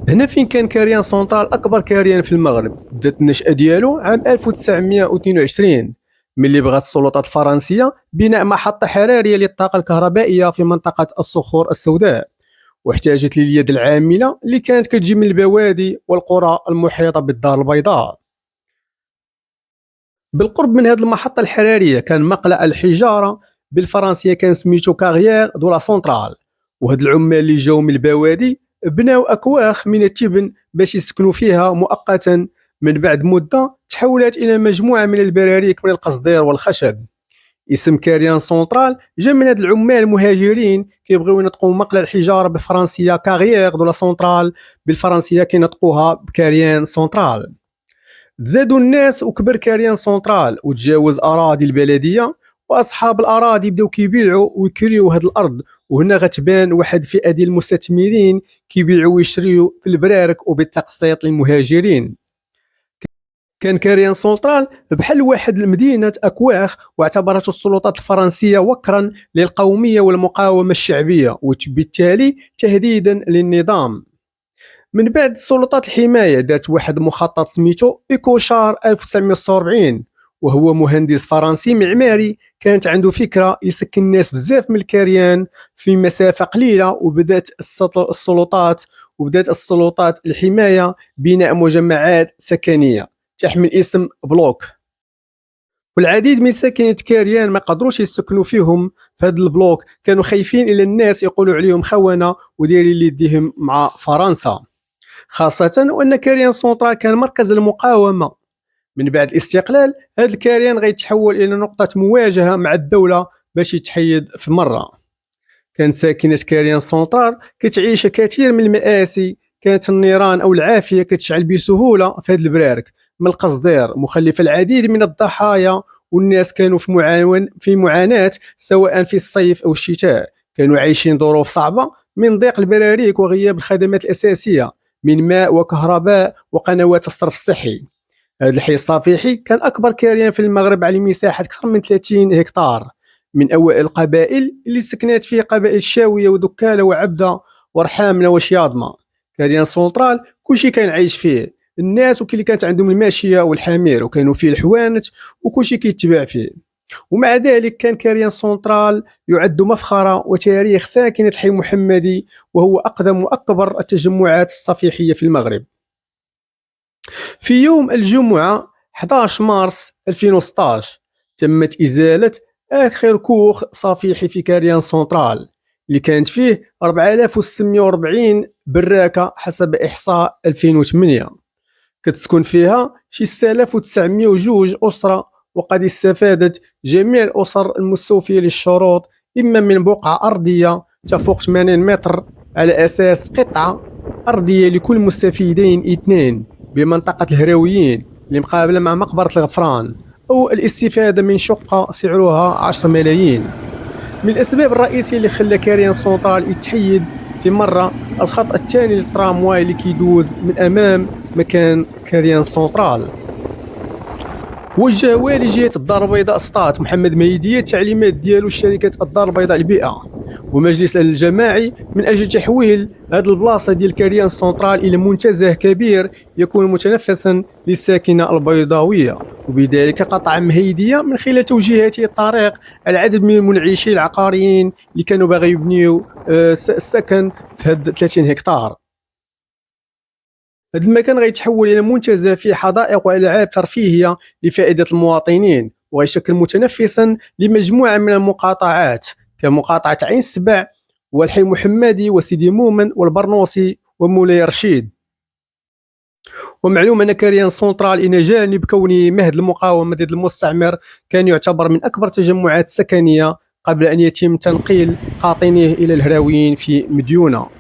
هنا فين كان كاريان سونترال أكبر كاريان في المغرب. بدات النشأة ديالو عام 1922 ملي بغات السلطات الفرنسية بناء محطة حرارية للطاقة الكهربائية في منطقة الصخور السوداء، واحتاجت لليد العاملة اللي كانت كتجي من البوادي والقرى المحيطة بالدار البيضاء. بالقرب من هذه المحطة الحرارية كان مقلع الحجارة بالفرنسية كان سميتو كارير دو لا سونترال، وهاد العمال اللي جاو من البوادي بناو أكواخ من التبن باش يسكنوا فيها مؤقتا. من بعد مدة تحولت إلى مجموعة من البراريك من القصدير والخشب. اسم كاريان سونترال جا من هاد العمال المهاجرين كيبغيو ينطقوا مقلع الحجارة بالفرنسية كارير دو لا سونترال، بالفرنسية كينطقوها بكاريان سونترال. تزادوا الناس وكبر كاريان سونترال وتجاوز أراضي البلدية، واصحاب الاراضي بداو كيبيعوا ويكريو هاد الارض، وهنا غتبان واحد الفئه ديال المستثمرين كيبيعوا ويشريوا في البرارك وبالتقسيط للمهاجرين. كان كاريان سونترال بحال واحد المدينه اكواخ، واعتبرته السلطات الفرنسيه وكرا للقوميه والمقاومه الشعبيه وبالتالي تهديدا للنظام. من بعد سلطات الحمايه دارت واحد مخطط سميتو إيكوشار 1946، وهو مهندس فرنسي معماري كانت عنده فكره يسكن الناس بزاف من الكريان في مسافه قليله. وبدات السلطات الحمايه بناء مجمعات سكنيه تحمل اسم بلوك، والعديد من ساكنة كاريان ما قدروش يسكنوا فيهم في هذا البلوك، كانوا خايفين الى الناس يقولوا عليهم خونه ودايرين يديهم مع فرنسا، خاصه وان كاريان سونترال كان مركز المقاومه. من بعد الاستقلال هذا الكاريان غيتحول الى نقطه مواجهه مع الدوله باش يتحيد في مره. كان ساكنه كاريان سونترال كتعيش كثير من المآسي، كانت النيران او العافيه كتشعل بسهوله في هذا البرارك من القصدير، مخلفه العديد من الضحايا، والناس كانوا في معاناه سواء في الصيف او الشتاء، كانوا عايشين ظروف صعبه من ضيق البراريك وغياب الخدمات الاساسيه من ماء وكهرباء وقنوات الصرف الصحي. هذا الحي الصفيحي كان أكبر كاريان في المغرب على مساحة أكثر من 30 هكتار، من أوائل القبائل اللي سكنت فيه قبائل الشاوية ودكالة وعبدة ورحامنة وشياضمة. كاريان سونترال كلشي كان عايش فيه الناس، وكل اللي كانت عندهم الماشية والحمير، وكانوا فيه الحوانت وكلشي كيتباع فيه. ومع ذلك كان كاريان سونترال يعد مفخرة وتاريخ ساكنة الحي محمدي، وهو أقدم وأكبر التجمعات الصفيحية في المغرب. في يوم الجمعة 11 مارس 2016 تمت إزالة آخر كوخ صفيحي في كاريان سونترال اللي كانت فيه 4640 براكة حسب إحصاء 2008. كتسكن فيها شي 6902 أسرة، وقد استفادت جميع الأسر المستوفية للشروط إما من بقعة أرضية تفوق 80 متر على أساس قطعة أرضية لكل مستفيدين 2 بمنطقة الهراويين اللي مقابلة مع مقبرة الغفران، أو الاستفادة من شقة سعرها 10 ملايين. من الأسباب الرئيسية اللي خلى كاريان سونترال يتحيد في مرة الخط الثاني للترامواي اللي كيدوز من أمام مكان كاريان سونترال. وجه والي جهة الدار البيضاء سطات محمد ميدية التعليمات ديالو لشركة الدار البيضاء البيئة ومجلس الجماعي من أجل تحويل هذه البلاصة ديال كاريان سونترال إلى منتزه كبير يكون متنفسا للساكنة البيضاوية، وبذلك قطع مهيدية من خلال توجيهاته الطريق العدد من المنعشين العقاريين اللي كانوا باغي يبنيو السكن في هاد 30 هكتار. هذا المكان غيتحول الى منتزه فيه حدائق والعاب ترفيهيه لفائده المواطنين، ويشكل متنفسا لمجموعه من المقاطعات كمقاطعه عين السبع والحي محمدي وسيدي مومن والبرنوسي ومولاي رشيد. ومعلوم ان كاريان سونترال الى جانب كونه مهد المقاومه ضد المستعمر كان يعتبر من اكبر التجمعات السكنيه قبل ان يتم تنقيل قاطنيه الى الهراويين في مديونه.